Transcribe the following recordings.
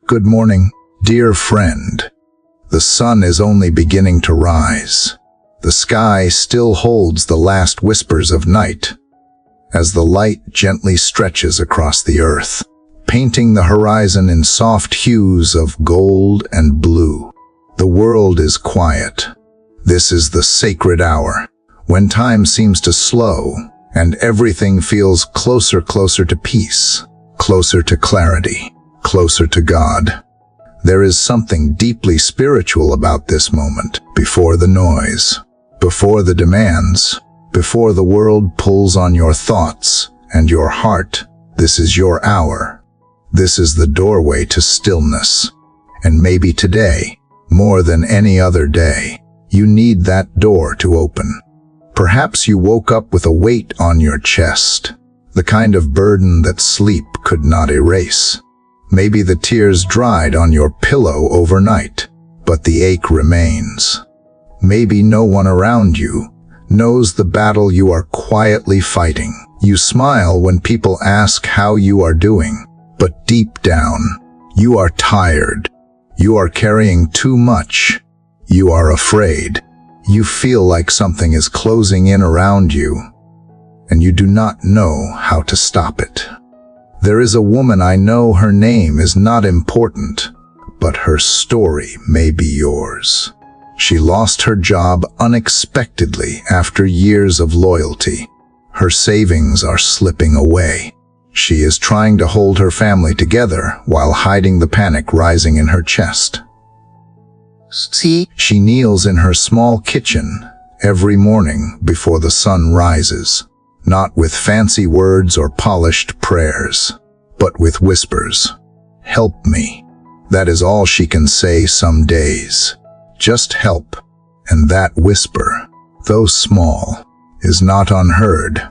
Good morning, dear friend. The sun is only beginning to rise. The sky still holds the last whispers of night, as the light gently stretches across the earth, painting the horizon in soft hues of gold and blue. The world is quiet. This is the sacred hour, when time seems to slow, and everything feels closer to peace, closer to clarity, closer to God. There is something deeply spiritual about this moment, before the noise, before the demands, before the world pulls on your thoughts and your heart. This is your hour. This is the doorway to stillness. And maybe today, more than any other day, you need that door to open. Perhaps you woke up with a weight on your chest, the kind of burden that sleep could not erase. Maybe the tears dried on your pillow overnight, but the ache remains. Maybe no one around you knows the battle you are quietly fighting. You smile when people ask how you are doing, but deep down, you are tired. You are carrying too much. You are afraid. You feel like something is closing in around you, and you do not know how to stop it. There is a woman I know. Her name is not important, but her story may be yours. She lost her job unexpectedly after years of loyalty. Her savings are slipping away. She is trying to hold her family together while hiding the panic rising in her chest. She kneels in her small kitchen every morning before the sun rises, not with fancy words or polished prayers, but with whispers. Help me. That is all she can say some days. Just help. And that whisper, though small, is not unheard,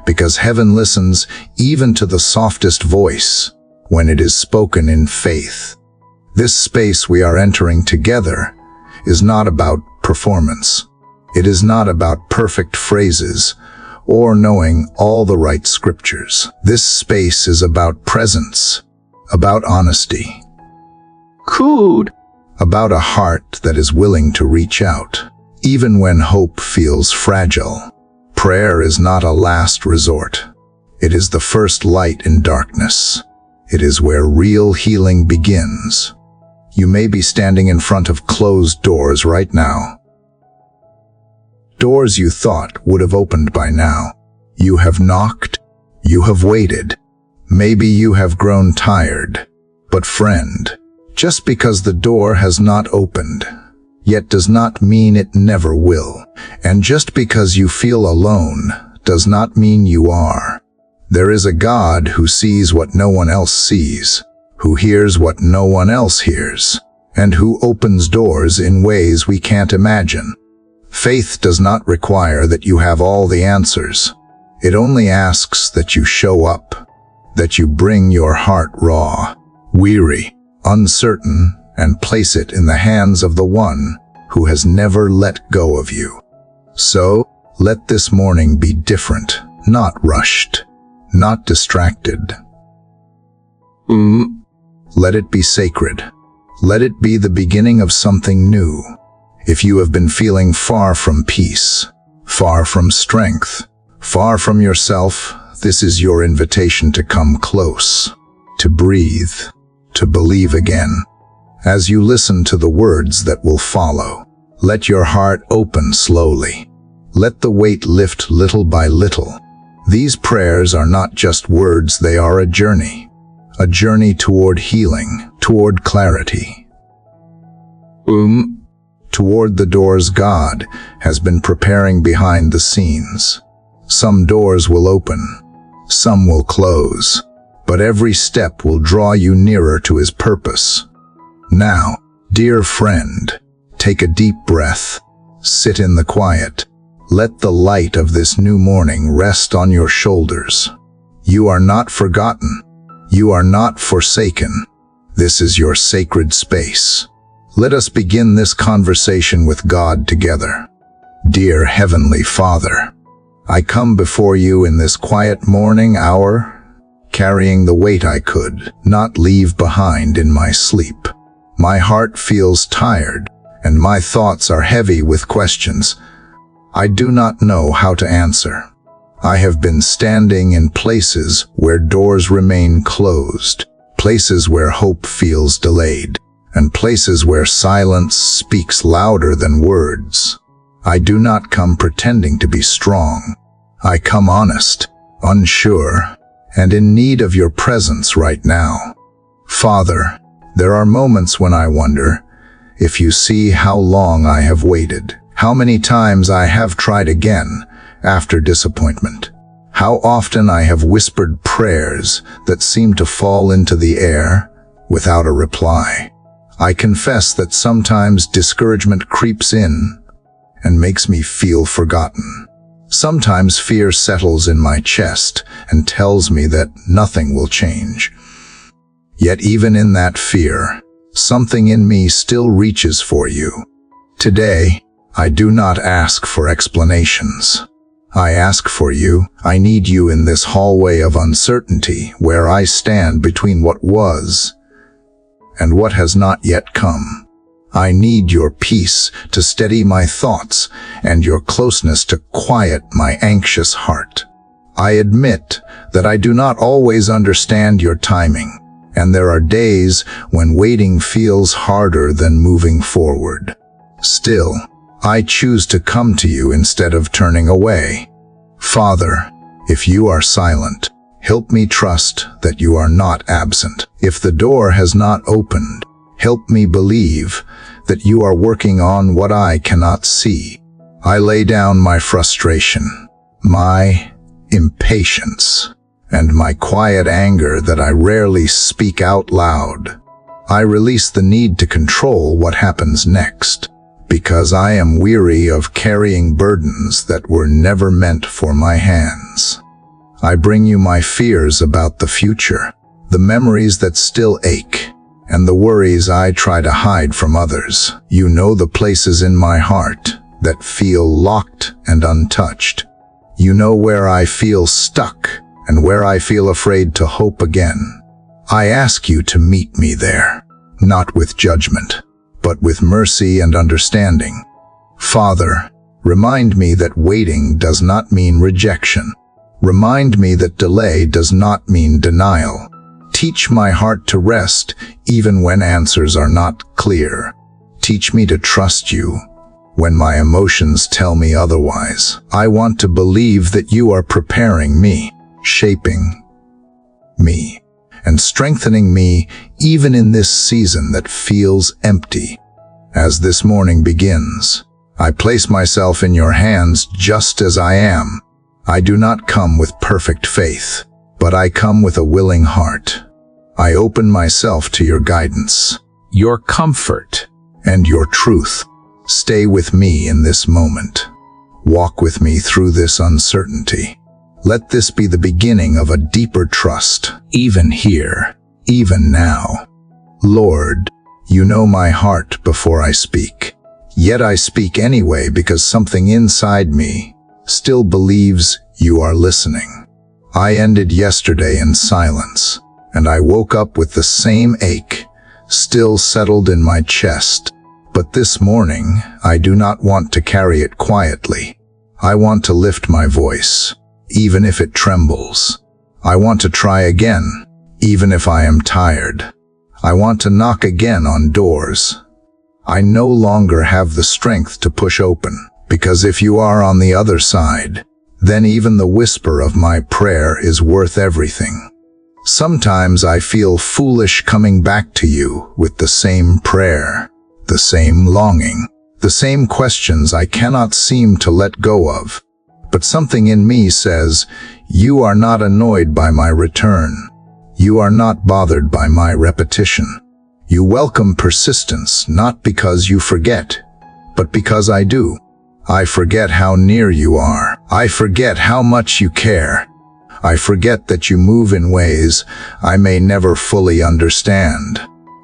because heaven listens even to the softest voice when it is spoken in faith. This space we are entering together is not about performance. It is not about perfect phrases or knowing all the right scriptures. This space is about presence, about honesty, about a heart that is willing to reach out, even when hope feels fragile. Prayer is not a last resort. It is the first light in darkness. It is where real healing begins. You may be standing in front of closed doors right now. Doors you thought would have opened by now. You have knocked. You have waited. Maybe you have grown tired. But friend, just because the door has not opened, yet does not mean it never will. And just because you feel alone does not mean you are. There is a God who sees what no one else sees, who hears what no one else hears, and who opens doors in ways we can't imagine. Faith does not require that you have all the answers. It only asks that you show up, that you bring your heart raw, weary, uncertain, and place it in the hands of the one who has never let go of you. So, let this morning be different, not rushed, not distracted. Let it be sacred. Let it be the beginning of something new. If you have been feeling far from peace, far from strength, far from yourself, this is your invitation to come close, to breathe, to believe again. As you listen to the words that will follow, let your heart open slowly. Let the weight lift little by little. These prayers are not just words, they are a journey toward healing, toward clarity, toward the doors God has been preparing behind the scenes. Some doors will open, some will close, but every step will draw you nearer to His purpose. Now, dear friend, take a deep breath, sit in the quiet. Let the light of this new morning rest on your shoulders. You are not forgotten. You are not forsaken. This is your sacred space. Let us begin this conversation with God together. Dear Heavenly Father, I come before you in this quiet morning hour, carrying the weight I could not leave behind in my sleep. My heart feels tired, and my thoughts are heavy with questions I do not know how to answer. I have been standing in places where doors remain closed, places where hope feels delayed, and places where silence speaks louder than words. I do not come pretending to be strong. I come honest, unsure, and in need of your presence right now. Father, there are moments when I wonder if you see how long I have waited, how many times I have tried again after disappointment, how often I have whispered prayers that seem to fall into the air without a reply. I confess that sometimes discouragement creeps in and makes me feel forgotten. Sometimes fear settles in my chest and tells me that nothing will change. Yet even in that fear, something in me still reaches for you. Today, I do not ask for explanations. I ask for you. I need you in this hallway of uncertainty where I stand between what was and what has not yet come. I need your peace to steady my thoughts and your closeness to quiet my anxious heart. I admit that I do not always understand your timing, and there are days when waiting feels harder than moving forward. Still, I choose to come to you instead of turning away. Father, if you are silent, help me trust that you are not absent. If the door has not opened, help me believe that you are working on what I cannot see. I lay down my frustration, my impatience, and my quiet anger that I rarely speak out loud. I release the need to control what happens next, because I am weary of carrying burdens that were never meant for my hands. I bring you my fears about the future, the memories that still ache, and the worries I try to hide from others. You know the places in my heart that feel locked and untouched. You know where I feel stuck and where I feel afraid to hope again. I ask you to meet me there, not with judgment, but with mercy and understanding. Father, remind me that waiting does not mean rejection. Remind me that delay does not mean denial. Teach my heart to rest even when answers are not clear. Teach me to trust you when my emotions tell me otherwise. I want to believe that you are preparing me, shaping me, and strengthening me even in this season that feels empty. As this morning begins, I place myself in your hands just as I am. I do not come with perfect faith, but I come with a willing heart. I open myself to your guidance, your comfort, and your truth. Stay with me in this moment. Walk with me through this uncertainty. Let this be the beginning of a deeper trust, even here, even now. Lord, you know my heart before I speak. Yet I speak anyway because something inside me still believes you are listening. I ended yesterday in silence, and I woke up with the same ache, still settled in my chest. But this morning, I do not want to carry it quietly. I want to lift my voice, even if it trembles. I want to try again, even if I am tired. I want to knock again on doors I no longer have the strength to push open, because if you are on the other side, then even the whisper of my prayer is worth everything. Sometimes I feel foolish coming back to you with the same prayer, the same longing, the same questions I cannot seem to let go of. But something in me says, you are not annoyed by my return. You are not bothered by my repetition. You welcome persistence not because you forget, but because I do. I forget how near you are. I forget how much you care. I forget that you move in ways I may never fully understand.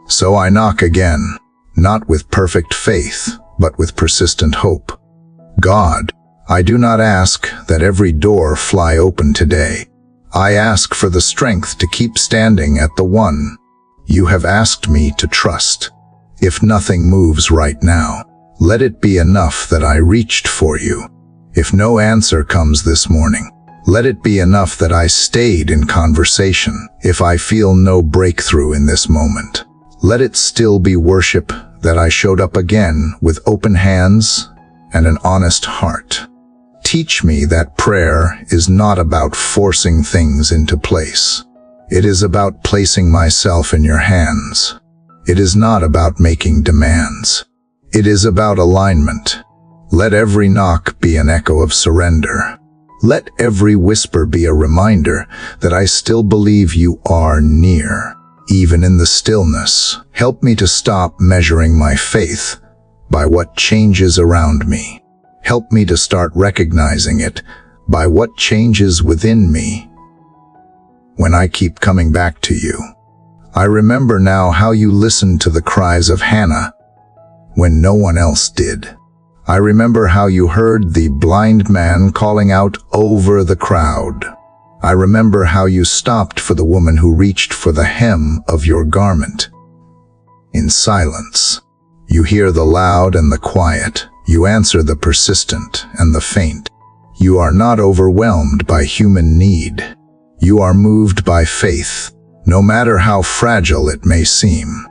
So I knock again, not with perfect faith, but with persistent hope. God, I do not ask that every door fly open today. I ask for the strength to keep standing at the one you have asked me to trust. If nothing moves right now, let it be enough that I reached for you. If no answer comes this morning, let it be enough that I stayed in conversation. If I feel no breakthrough in this moment, let it still be worship that I showed up again with open hands and an honest heart. Teach me that prayer is not about forcing things into place. It is about placing myself in your hands. It is not about making demands. It is about alignment. Let every knock be an echo of surrender. Let every whisper be a reminder that I still believe you are near, even in the stillness. Help me to stop measuring my faith by what changes around me. Help me to start recognizing it by what changes within me. When I keep coming back to you, I remember now how you listened to the cries of Hannah when no one else did. I remember how you heard the blind man calling out over the crowd. I remember how you stopped for the woman who reached for the hem of your garment. In silence, you hear the loud and the quiet. You answer the persistent and the faint. You are not overwhelmed by human need. You are moved by faith, no matter how fragile it may seem.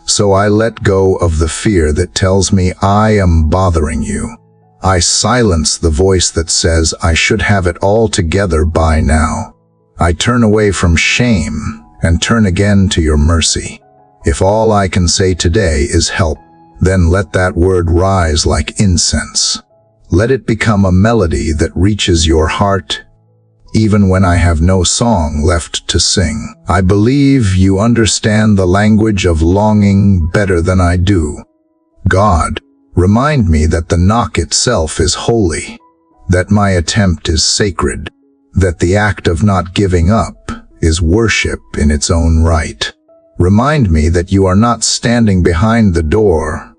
So I let go of the fear that tells me I am bothering you. I silence the voice that says I should have it all together by now. I turn away from shame and turn again to your mercy. If all I can say today is help, then let that word rise like incense. Let it become a melody that reaches your heart, even when I have no song left to sing. I believe you understand the language of longing better than I do. God, remind me that the knock itself is holy, that my attempt is sacred, that the act of not giving up is worship in its own right. Remind me that you are not standing behind the door,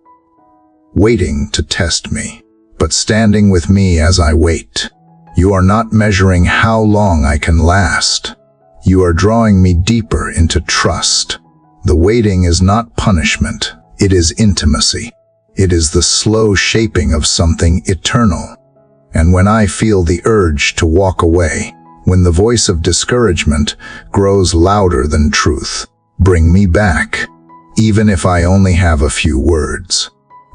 waiting to test me, but standing with me as I wait. You are not measuring how long I can last. You are drawing me deeper into trust. The waiting is not punishment. It is intimacy. It is the slow shaping of something eternal. And when I feel the urge to walk away, when the voice of discouragement grows louder than truth, bring me back, even if I only have a few words.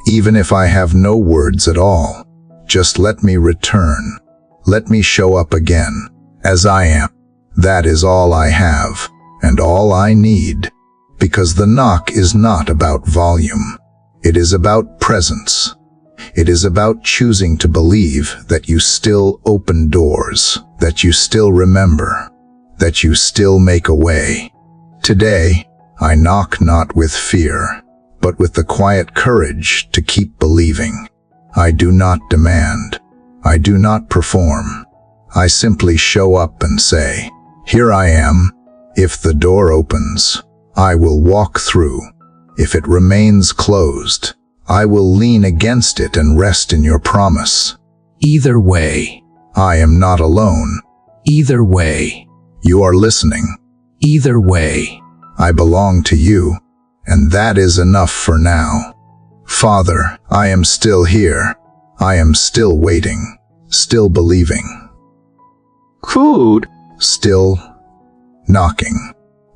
Even if I have no words at all, just let me return. Let me show up again, as I am. That is all I have, and all I need, because the knock is not about volume. It is about presence. It is about choosing to believe that you still open doors, that you still remember, that you still make a way. Today, I knock not with fear, but with the quiet courage to keep believing. I do not demand. I do not perform. I simply show up and say, here I am. If the door opens, I will walk through. If it remains closed, I will lean against it and rest in your promise. Either way. I am not alone. Either way. You are listening. Either way. I belong to you, and that is enough for now. Father, I am still here. I am still waiting, still believing. Good. Still knocking.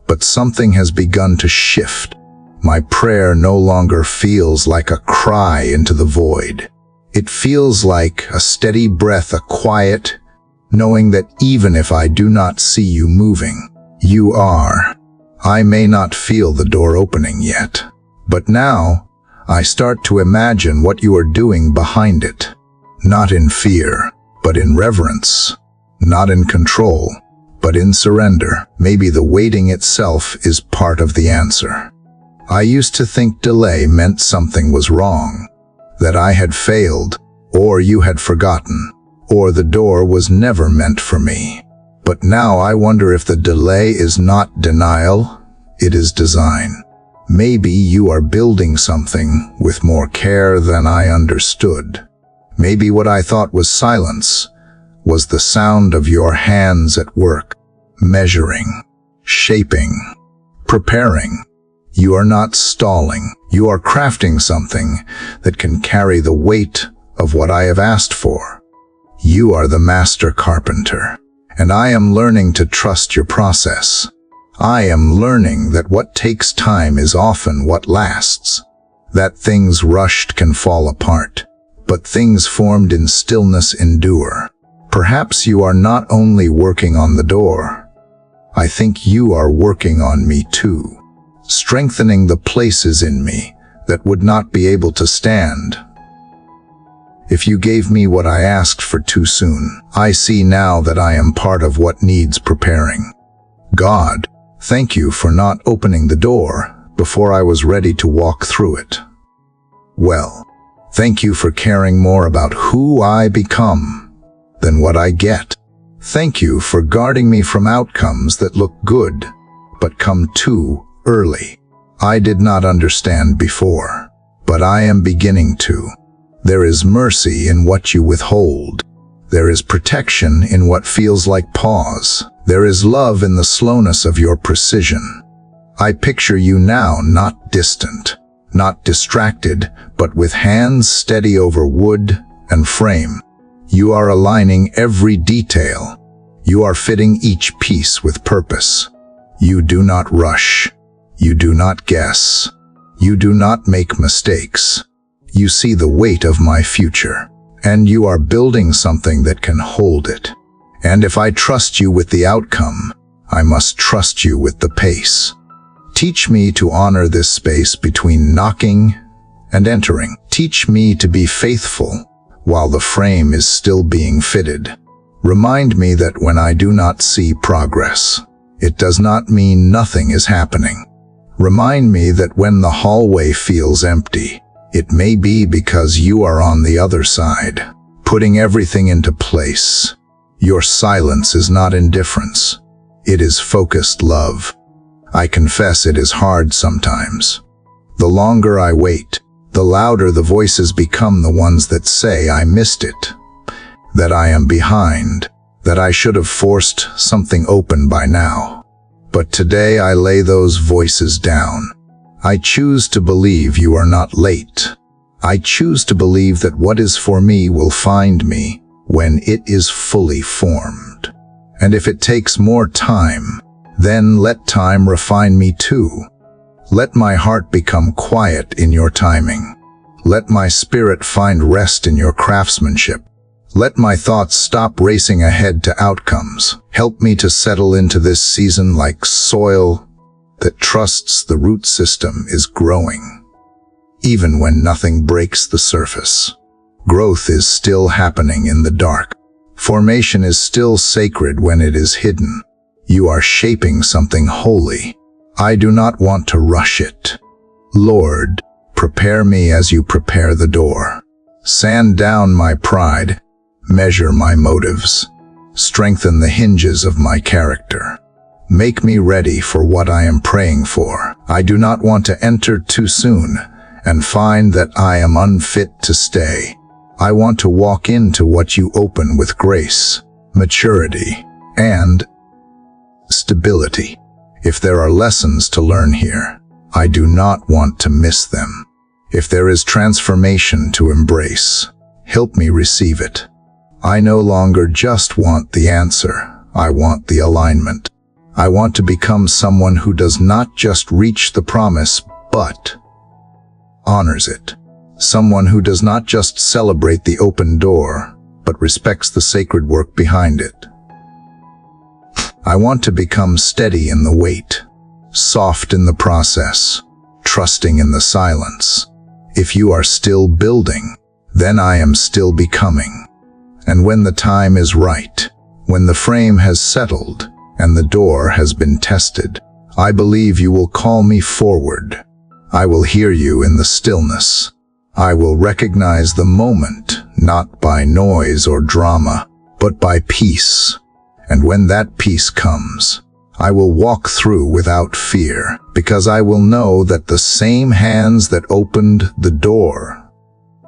But something has begun to shift. My prayer no longer feels like a cry into the void. It feels like a steady breath, a quiet, knowing that even if I do not see you moving, you are. I may not feel the door opening yet, but now I start to imagine what you are doing behind it. Not in fear, but in reverence. Not in control, but in surrender. Maybe the waiting itself is part of the answer. I used to think delay meant something was wrong, that I had failed, or you had forgotten, or the door was never meant for me. But now I wonder if the delay is not denial, it is design. Maybe you are building something with more care than I understood. Maybe what I thought was silence was the sound of your hands at work. measuring, shaping, preparing. You are not stalling. You are crafting something that can carry the weight of what I have asked for. You are the master carpenter, and I am learning to trust your process. I am learning that what takes time is often what lasts, that things rushed can fall apart, but things formed in stillness endure. Perhaps you are not only working on the door. I think you are working on me too, strengthening the places in me that would not be able to stand if you gave me what I asked for too soon. I see now that I am part of what needs preparing. God, thank you for not opening the door before I was ready to walk through it. Well, thank you for caring more about who I become than what I get. Thank you for guarding me from outcomes that look good but come too early. I did not understand before, but I am beginning to. There is mercy in what you withhold. There is protection in what feels like pause. There is love in the slowness of your precision. I picture you now not distant, not distracted, but with hands steady over wood and frame. You are aligning every detail. You are fitting each piece with purpose. You do not rush. You do not guess. You do not make mistakes. You see the weight of my future, and you are building something that can hold it. And if I trust you with the outcome, I must trust you with the pace. Teach me to honor this space between knocking and entering. Teach me to be faithful while the frame is still being fitted. Remind me that when I do not see progress, it does not mean nothing is happening. Remind me that when the hallway feels empty, it may be because you are on the other side, putting everything into place. Your silence is not indifference. It is focused love. I confess it is hard sometimes. The longer I wait, the louder the voices become, the ones that say I missed it, that I am behind, that I should have forced something open by now. But today I lay those voices down. I choose to believe you are not late. I choose to believe that what is for me will find me when it is fully formed. And if it takes more time, then let time refine me too. Let my heart become quiet in your timing. Let my spirit find rest in your craftsmanship. Let my thoughts stop racing ahead to outcomes. Help me to settle into this season like soil that trusts the root system is growing. Even when nothing breaks the surface, growth is still happening in the dark. Formation is still sacred when it is hidden. You are shaping something holy. I do not want to rush it. Lord, prepare me as you prepare the door. Sand down my pride. Measure my motives. Strengthen the hinges of my character. Make me ready for what I am praying for. I do not want to enter too soon and find that I am unfit to stay. I want to walk into what you open with grace, maturity, and stability. If there are lessons to learn here, I do not want to miss them. If there is transformation to embrace, help me receive it. I no longer just want the answer, I want the alignment. I want to become someone who does not just reach the promise, but honors it. Someone who does not just celebrate the open door, but respects the sacred work behind it. I want to become steady in the wait, soft in the process, trusting in the silence. If you are still building, then I am still becoming. And when the time is right, when the frame has settled and the door has been tested, I believe you will call me forward. I will hear you in the stillness. I will recognize the moment, not by noise or drama, but by peace. And when that peace comes, I will walk through without fear, because I will know that the same hands that opened the door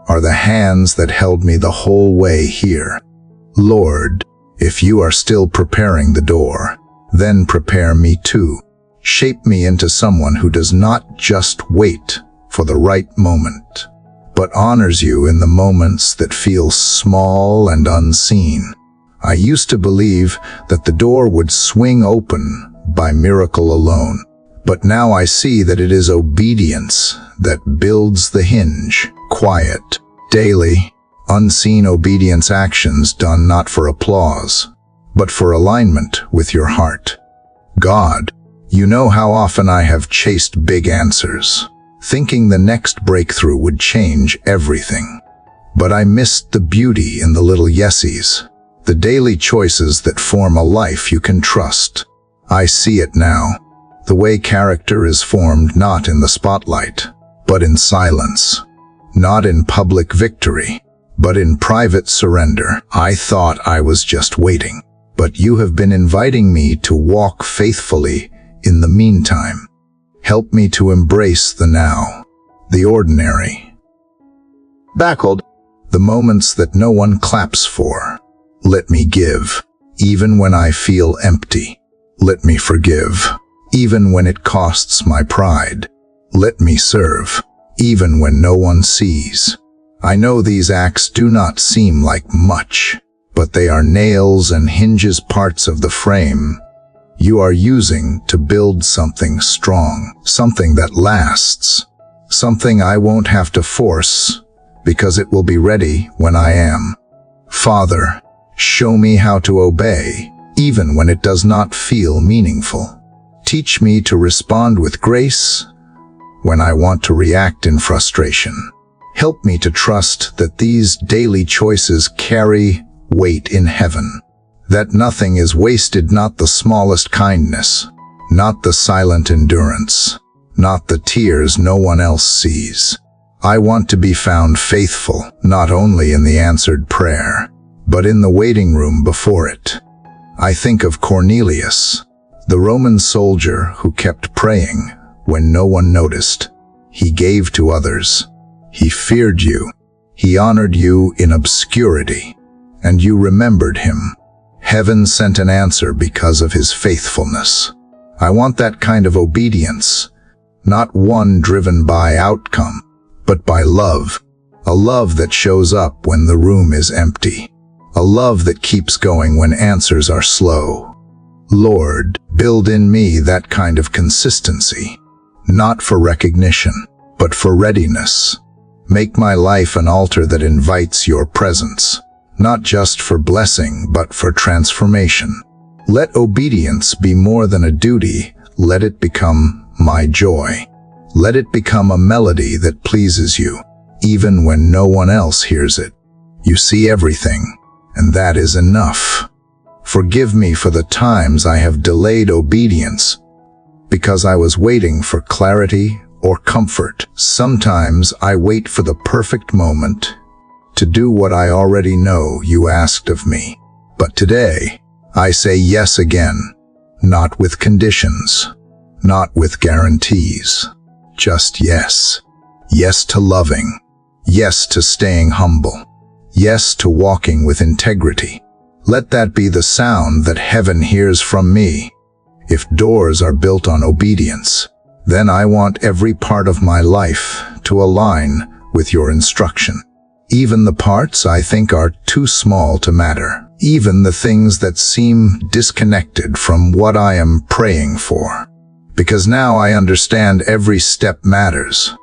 are the hands that held me the whole way here. Lord, if you are still preparing the door, Then prepare me too. Shape me into someone who does not just wait for the right moment, but honors you in the moments that feel small and unseen. I used to believe that the door would swing open by miracle alone, but now I see that it is obedience that builds the hinge. Quiet, daily, unseen obedience actions done not for applause, but for alignment with your heart. God, you know how often I have chased big answers, thinking the next breakthrough would change everything. But I missed the beauty in the little yeses, the daily choices that form a life you can trust. I see it now. The way character is formed not in the spotlight, but in silence. Not in public victory, but in private surrender. I thought I was just waiting, but you have been inviting me to walk faithfully in the meantime. Help me to embrace the now, the ordinary. Backward. The moments that no one claps for. Let me give, even when I feel empty. Let me forgive, even when it costs my pride. Let me serve, even when no one sees. I know these acts do not seem like much, but they are nails and hinges, parts of the frame you are using to build something strong, something that lasts, something I won't have to force because it will be ready when I am. Father, show me how to obey, even when it does not feel meaningful. Teach me to respond with grace when I want to react in frustration. Help me to trust that these daily choices carry weight in heaven, that nothing is wasted, not the smallest kindness, not the silent endurance, not the tears no one else sees. I want to be found faithful, not only in the answered prayer, but in the waiting room before it. I think of Cornelius, the Roman soldier who kept praying when no one noticed. He gave to others. He feared you. He honored you in obscurity, and you remembered him. Heaven sent an answer because of his faithfulness. I want that kind of obedience, not one driven by outcome, but by love. A love that shows up when the room is empty. A love that keeps going when answers are slow. Lord, build in me that kind of consistency, not for recognition, but for readiness. Make my life an altar that invites your presence, not just for blessing, but for transformation. Let obedience be more than a duty. Let it become my joy. Let it become a melody that pleases you, even when no one else hears it. You see everything, and that is enough. Forgive me for the times I have delayed obedience because I was waiting for clarity or comfort. Sometimes I wait for the perfect moment to do what I already know you asked of me. But today, I say yes again, not with conditions, not with guarantees, just yes. Yes to loving, yes to staying humble, yes to walking with integrity. Let that be the sound that heaven hears from me. If doors are built on obedience, then I want every part of my life to align with your instruction. Even the parts I think are too small to matter. Even the things that seem disconnected from what I am praying for. Because now I understand every step matters.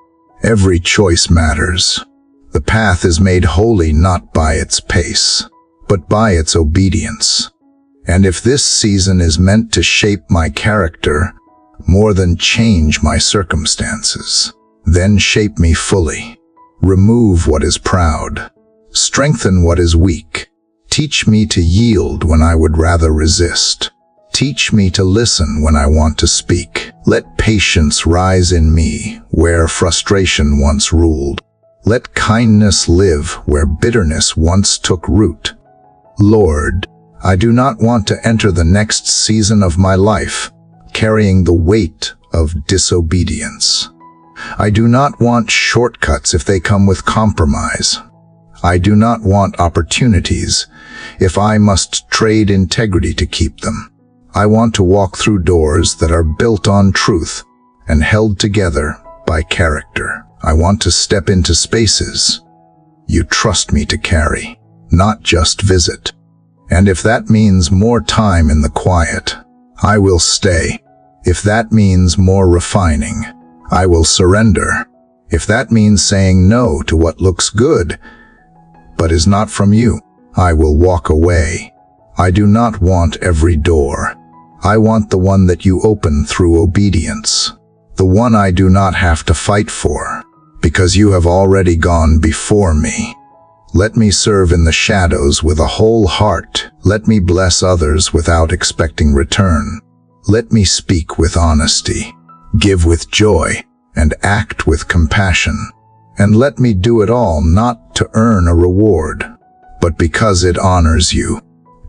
Every choice matters. The path is made holy not by its pace, but by its obedience. And if this season is meant to shape my character more than change my circumstances, then shape me fully. Remove what is proud. Strengthen what is weak. Teach me to yield when I would rather resist. Teach me to listen when I want to speak. Let patience rise in me where frustration once ruled. Let kindness live where bitterness once took root. Lord, I do not want to enter the next season of my life carrying the weight of disobedience. I do not want shortcuts if they come with compromise. I do not want opportunities if I must trade integrity to keep them. I want to walk through doors that are built on truth and held together by character. I want to step into spaces you trust me to carry, not just visit. And if that means more time in the quiet, I will stay. If that means more refining, I will surrender. If that means saying no to what looks good but is not from you, I will walk away. I do not want every door. I want the one that you open through obedience, the one I do not have to fight for, because you have already gone before me. Let me serve in the shadows with a whole heart. Let me bless others without expecting return. Let me speak with honesty, give with joy, and act with compassion. And let me do it all not to earn a reward, but because it honors you,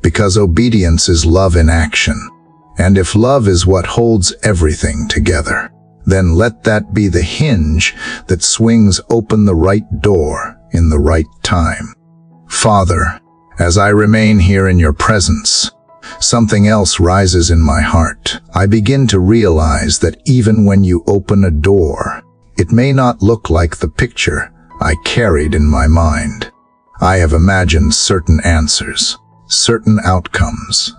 because obedience is love in action. And if love is what holds everything together, then let that be the hinge that swings open the right door in the right time. Father, as I remain here in your presence, something else rises in my heart. I begin to realize that even when you open a door, it may not look like the picture I carried in my mind. I have imagined certain answers, certain outcomes,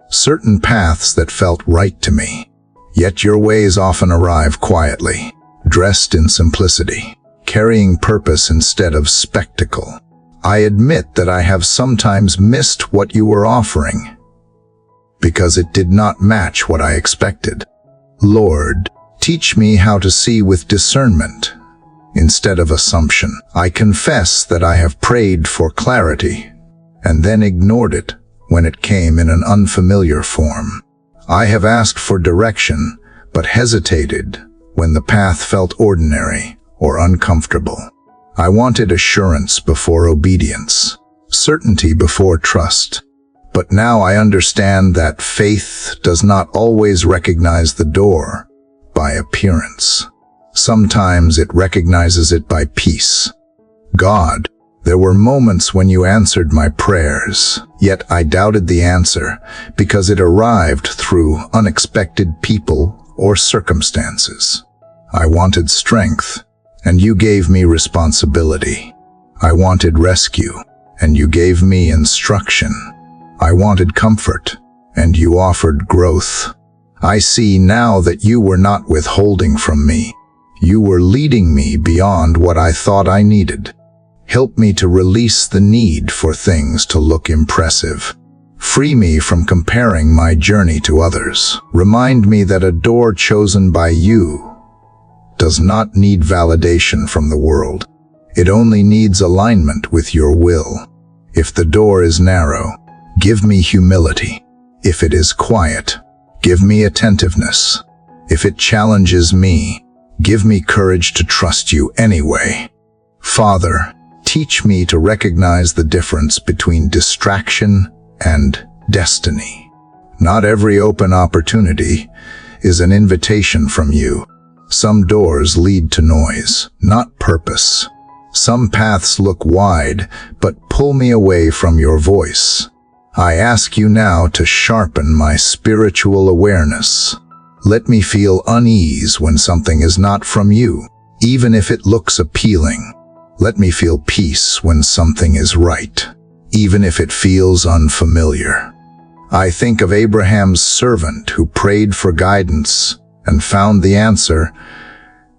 certain paths that felt right to me. Yet your ways often arrive quietly, dressed in simplicity, carrying purpose instead of spectacle. I admit that I have sometimes missed what you were offering, because it did not match what I expected. Lord, teach me how to see with discernment instead of assumption. I confess that I have prayed for clarity and then ignored it when it came in an unfamiliar form. I have asked for direction, but hesitated when the path felt ordinary or uncomfortable. I wanted assurance before obedience, certainty before trust. But now I understand that faith does not always recognize the door by appearance. Sometimes it recognizes it by peace. God, there were moments when you answered my prayers, yet I doubted the answer because it arrived through unexpected people or circumstances. I wanted strength, and you gave me responsibility. I wanted rescue, and you gave me instruction. I wanted comfort, and you offered growth. I see now that you were not withholding from me. You were leading me beyond what I thought I needed. Help me to release the need for things to look impressive. Free me from comparing my journey to others. Remind me that a door chosen by you does not need validation from the world. It only needs alignment with your will. If the door is narrow, give me humility. If it is quiet, give me attentiveness. If it challenges me, give me courage to trust you anyway. Father, teach me to recognize the difference between distraction and destiny. Not every open opportunity is an invitation from you. Some doors lead to noise, not purpose. Some paths look wide, but pull me away from your voice. I ask you now to sharpen my spiritual awareness. Let me feel unease when something is not from you, even if it looks appealing. Let me feel peace when something is right, even if it feels unfamiliar. I think of Abraham's servant who prayed for guidance and found the answer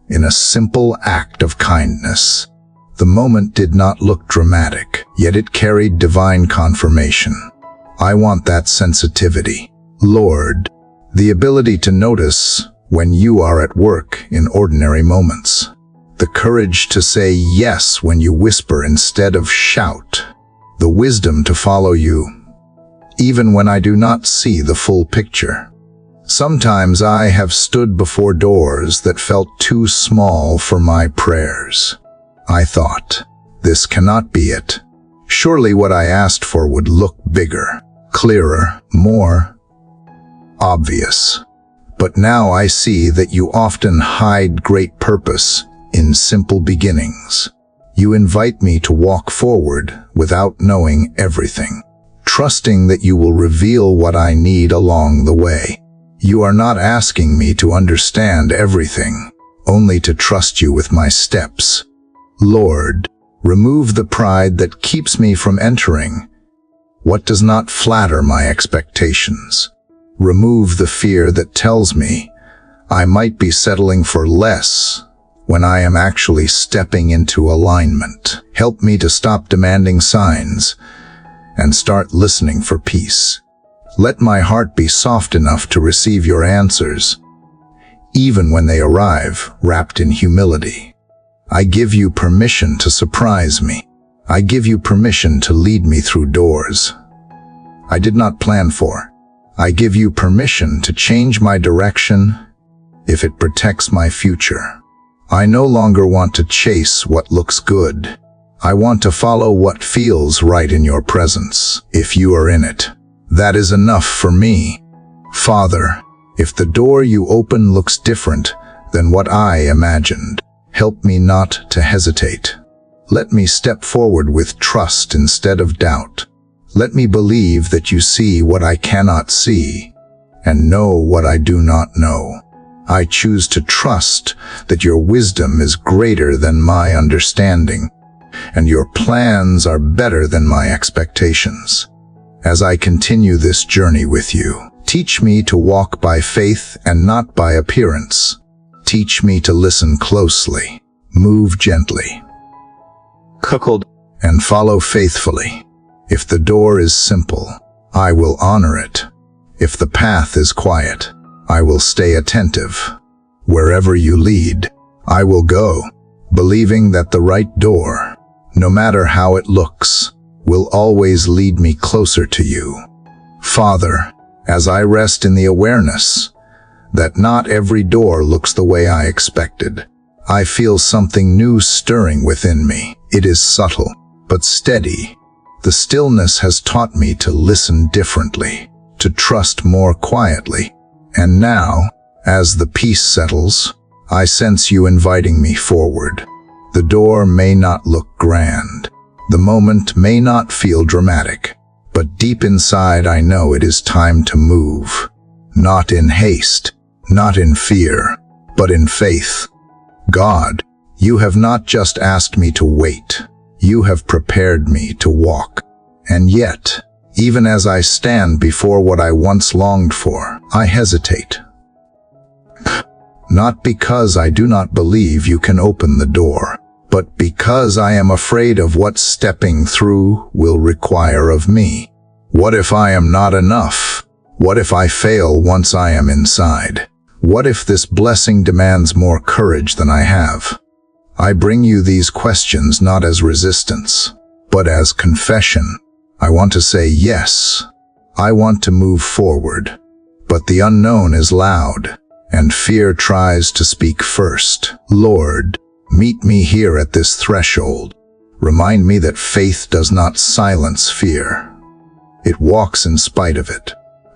in a simple act of kindness. The moment did not look dramatic, yet it carried divine confirmation. I want that sensitivity. Lord, the ability to notice when you are at work in ordinary moments. The courage to say yes when you whisper instead of shout. The wisdom to follow you, even when I do not see the full picture. Sometimes I have stood before doors that felt too small for my prayers. I thought, this cannot be it. Surely what I asked for would look bigger, clearer, more obvious. But now I see that you often hide great purpose in simple beginnings. You invite me to walk forward without knowing everything. trusting that you will reveal what I need along the way. You are not asking me to understand everything, only to trust you with my steps. Lord, remove the pride that keeps me from entering what does not flatter my expectations. Remove the fear that tells me I might be settling for less when I am actually stepping into alignment. Help me to stop demanding signs and start listening for peace. Let my heart be soft enough to receive your answers, even when they arrive wrapped in humility. I give you permission to surprise me. I give you permission to lead me through doors I did not plan for. I give you permission to change my direction if it protects my future. I no longer want to chase what looks good. I want to follow what feels right in your presence. If you are in it, that is enough for me. Father, if the door you open looks different than what I imagined, help me not to hesitate. Let me step forward with trust instead of doubt. Let me believe that you see what I cannot see and know what I do not know. I choose to trust that your wisdom is greater than my understanding, and your plans are better than my expectations. As I continue this journey with you, teach me to walk by faith and not by appearance. Teach me to listen closely, move gently, cuckold, and follow faithfully. If the door is simple, I will honor it. If the path is quiet, I will stay attentive. Wherever you lead, I will go, believing that the right door, no matter how it looks, will always lead me closer to you. Father, as I rest in the awareness that not every door looks the way I expected, I feel something new stirring within me. It is subtle, but steady. The stillness has taught me to listen differently, to trust more quietly. And now, as the peace settles, I sense you inviting me forward. The door may not look grand. The moment may not feel dramatic. But deep inside I know it is time to move. Not in haste, not in fear, but in faith. God, you have not just asked me to wait. You have prepared me to walk. And yet, even as I stand before what I once longed for, I hesitate. Not because I do not believe you can open the door, but because I am afraid of what stepping through will require of me. What if I am not enough? What if I fail once I am inside? What if this blessing demands more courage than I have? I bring you these questions not as resistance, but as confession. I want to say yes. I want to move forward. But the unknown is loud, and fear tries to speak first. Lord, meet me here at this threshold. Remind me that faith does not silence fear. It walks in spite of it.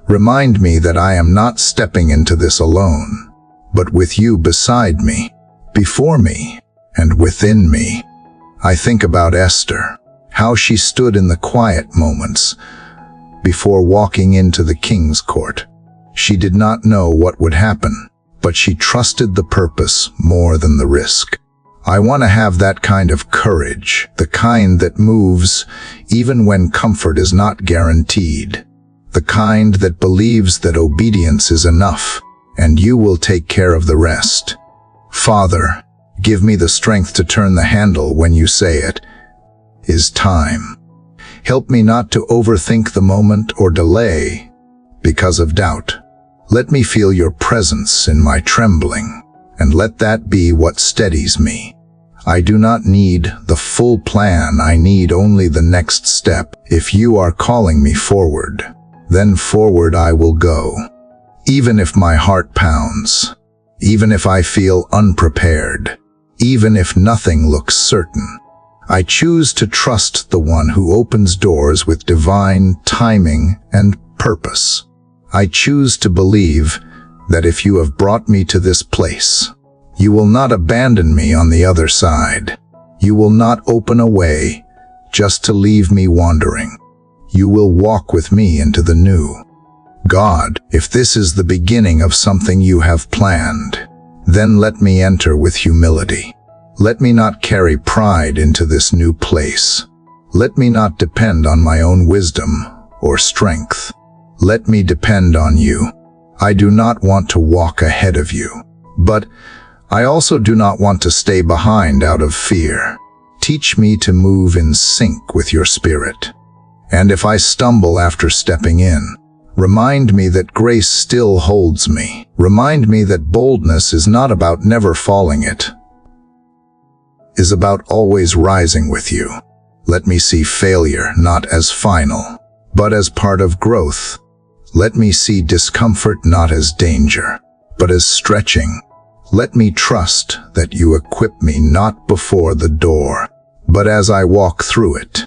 Remind me that I am not stepping into this alone, but with you beside me, before me, and within me. I think about Esther, how she stood in the quiet moments before walking into the king's court. She did not know what would happen, but she trusted the purpose more than the risk. I want to have that kind of courage, the kind that moves even when comfort is not guaranteed, the kind that believes that obedience is enough and you will take care of the rest. Father, give me the strength to turn the handle when you say it is time. Help me not to overthink the moment or delay because of doubt. Let me feel your presence in my trembling, and let that be what steadies me. I do not need the full plan, I need only the next step. If you are calling me forward, then forward I will go. Even if my heart pounds, even if I feel unprepared, even if nothing looks certain, I choose to trust the one who opens doors with divine timing and purpose. I choose to believe that if you have brought me to this place, you will not abandon me on the other side. You will not open a way just to leave me wandering. You will walk with me into the new. God, if this is the beginning of something you have planned, then let me enter with humility. Let me not carry pride into this new place. Let me not depend on my own wisdom or strength. Let me depend on you. I do not want to walk ahead of you, but I also do not want to stay behind out of fear. Teach me to move in sync with your spirit. And if I stumble after stepping in, remind me that grace still holds me. Remind me that boldness is not about never falling, it is about always rising with you. Let me see failure not as final, but as part of growth. Let me see discomfort not as danger, but as stretching. Let me trust that you equip me not before the door, but as I walk through it.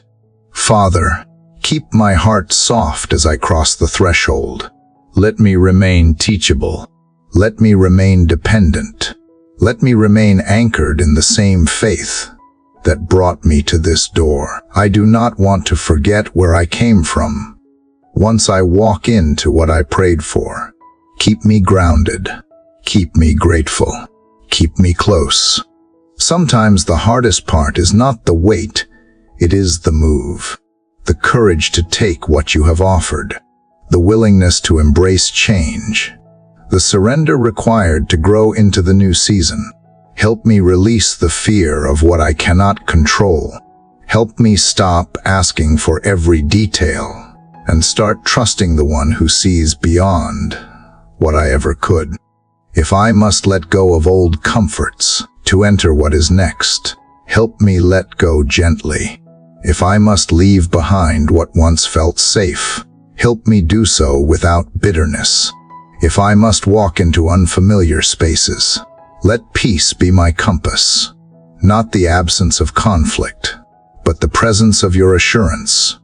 Father, keep my heart soft as I cross the threshold. Let me remain teachable. Let me remain dependent. Let me remain anchored in the same faith that brought me to this door. I do not want to forget where I came from. Once I walk into what I prayed for, keep me grounded. Keep me grateful. Keep me close. Sometimes the hardest part is not the wait, it is the move. The courage to take what you have offered. The willingness to embrace change. The surrender required to grow into the new season. Help me release the fear of what I cannot control. Help me stop asking for every detail and start trusting the one who sees beyond what I ever could. If I must let go of old comforts to enter what is next, help me let go gently. If I must leave behind what once felt safe, help me do so without bitterness. If I must walk into unfamiliar spaces, let peace be my compass. Not the absence of conflict, but the presence of your assurance.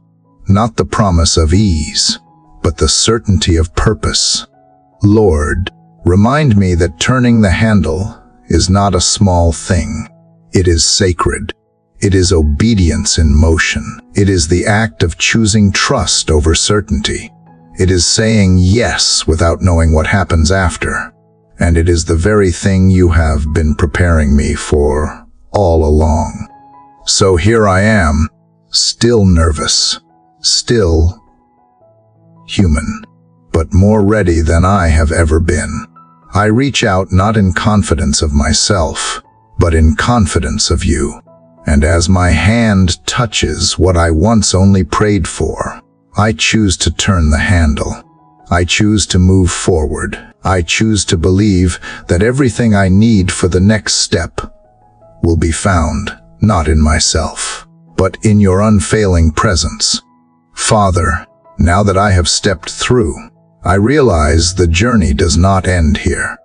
Not the promise of ease, but the certainty of purpose. Lord, remind me that turning the handle is not a small thing. It is sacred. It is obedience in motion. It is the act of choosing trust over certainty. It is saying yes without knowing what happens after. And it is the very thing you have been preparing me for all along. So here I am, still nervous, still human, but more ready than I have ever been. I reach out not in confidence of myself, but in confidence of you. And as my hand touches what I once only prayed for, I choose to turn the handle. I choose to move forward. I choose to believe that everything I need for the next step will be found, not in myself, but in your unfailing presence. Father, now that I have stepped through, I realize the journey does not end here.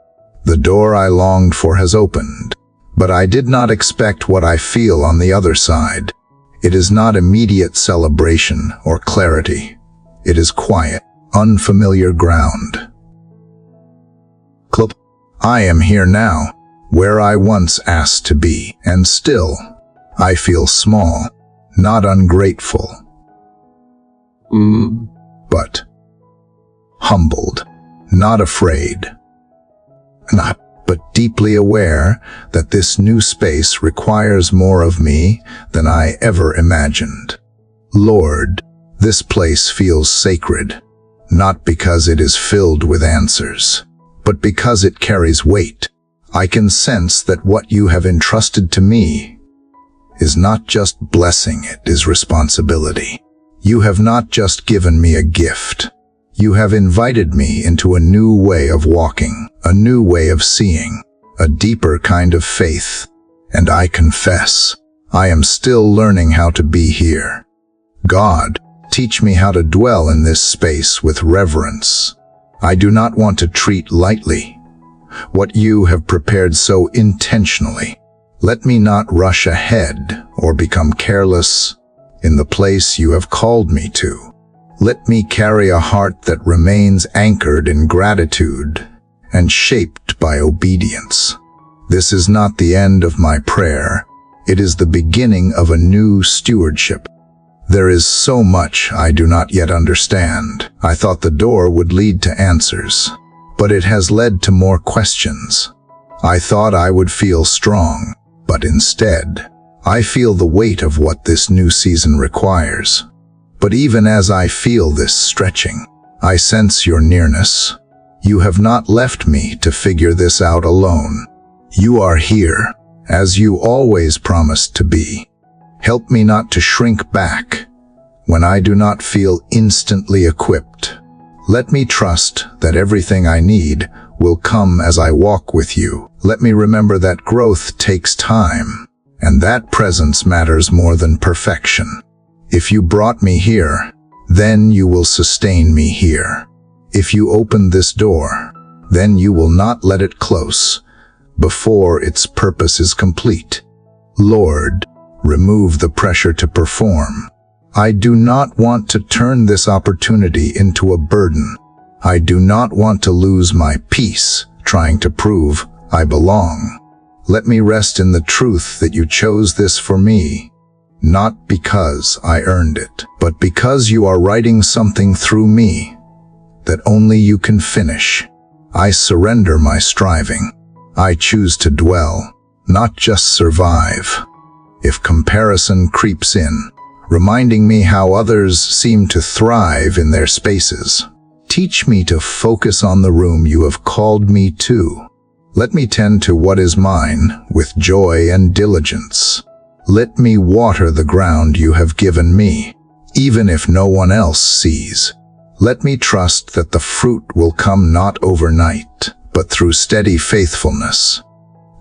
The door I longed for has opened, but I did not expect what I feel on the other side. It is not immediate celebration or clarity. It is quiet, unfamiliar ground. I am here now, where I once asked to be, and still, I feel small, not ungrateful, but humbled, not afraid, but deeply aware that this new space requires more of me than I ever imagined. Lord, this place feels sacred, not because it is filled with answers, but because it carries weight. I can sense that what you have entrusted to me is not just blessing, it is responsibility. You have not just given me a gift. You have invited me into a new way of walking, a new way of seeing, a deeper kind of faith. And I confess, I am still learning how to be here. God, teach me how to dwell in this space with reverence. I do not want to treat lightly what you have prepared so intentionally. Let me not rush ahead or become careless in the place you have called me to. Let me carry a heart that remains anchored in gratitude and shaped by obedience. This is not the end of my prayer. It is the beginning of a new stewardship, There is so much I do not yet understand. I thought the door would lead to answers, but it has led to more questions. I thought I would feel strong, but instead, I feel the weight of what this new season requires. But even as I feel this stretching, I sense your nearness. You have not left me to figure this out alone. You are here, as you always promised to be. Help me not to shrink back when I do not feel instantly equipped. Let me trust that everything I need will come as I walk with you. Let me remember that growth takes time, and that presence matters more than perfection. If you brought me here, then you will sustain me here. If you opened this door, then you will not let it close before its purpose is complete. Lord, remove the pressure to perform. I do not want to turn this opportunity into a burden. I do not want to lose my peace trying to prove I belong. Let me rest in the truth that you chose this for me, not because I earned it, but because you are writing something through me that only you can finish. I surrender my striving. I choose to dwell, not just survive. If comparison creeps in, reminding me how others seem to thrive in their spaces, teach me to focus on the room you have called me to. Let me tend to what is mine with joy and diligence. Let me water the ground you have given me, even if no one else sees. Let me trust that the fruit will come not overnight, but through steady faithfulness.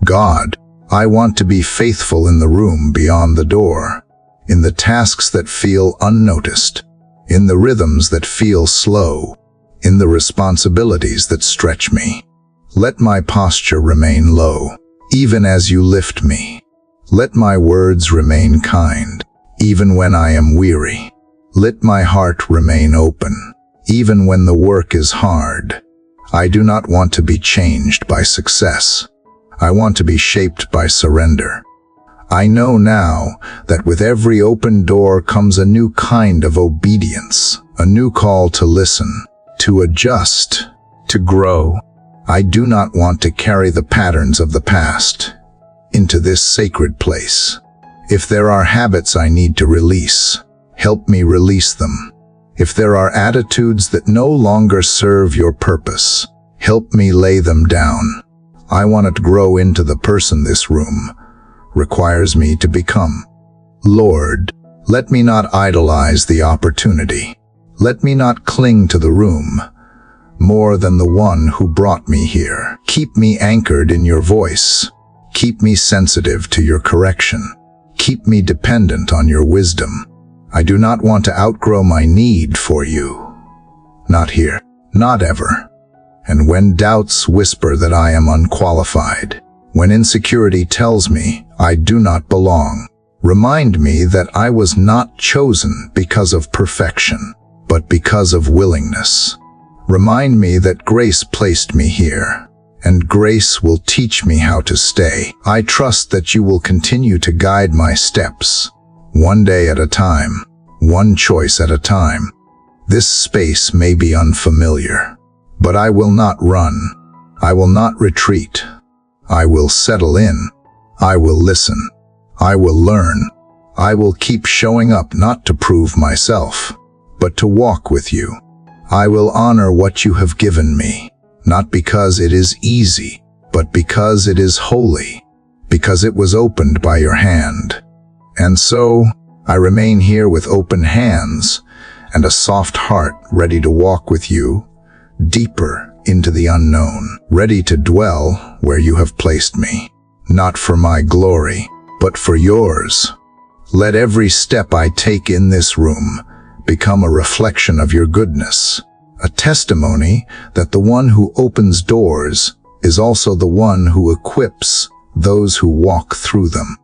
God, I want to be faithful in the room beyond the door, in the tasks that feel unnoticed, in the rhythms that feel slow, in the responsibilities that stretch me. Let my posture remain low, even as you lift me. Let my words remain kind, even when I am weary. Let my heart remain open, even when the work is hard. I do not want to be changed by success. I want to be shaped by surrender. I know now that with every open door comes a new kind of obedience, a new call to listen, to adjust, to grow. I do not want to carry the patterns of the past into this sacred place. If there are habits I need to release, help me release them. If there are attitudes that no longer serve your purpose, help me lay them down. I want to grow into the person this room requires me to become. Lord, let me not idolize the opportunity. Let me not cling to the room more than the one who brought me here. Keep me anchored in your voice. Keep me sensitive to your correction. Keep me dependent on your wisdom. I do not want to outgrow my need for you. Not here, not ever. And when doubts whisper that I am unqualified, when insecurity tells me I do not belong, remind me that I was not chosen because of perfection, but because of willingness. Remind me that grace placed me here, and grace will teach me how to stay. I trust that you will continue to guide my steps, one day at a time, one choice at a time. This space may be unfamiliar, but I will not run. I will not retreat. I will settle in. I will listen. I will learn. I will keep showing up not to prove myself, but to walk with you. I will honor what you have given me, not because it is easy, but because it is holy, because it was opened by your hand. And so, I remain here with open hands and a soft heart, ready to walk with you deeper into the unknown, ready to dwell where you have placed me, not for my glory, but for yours. Let every step I take in this room become a reflection of your goodness, a testimony that the one who opens doors is also the one who equips those who walk through them.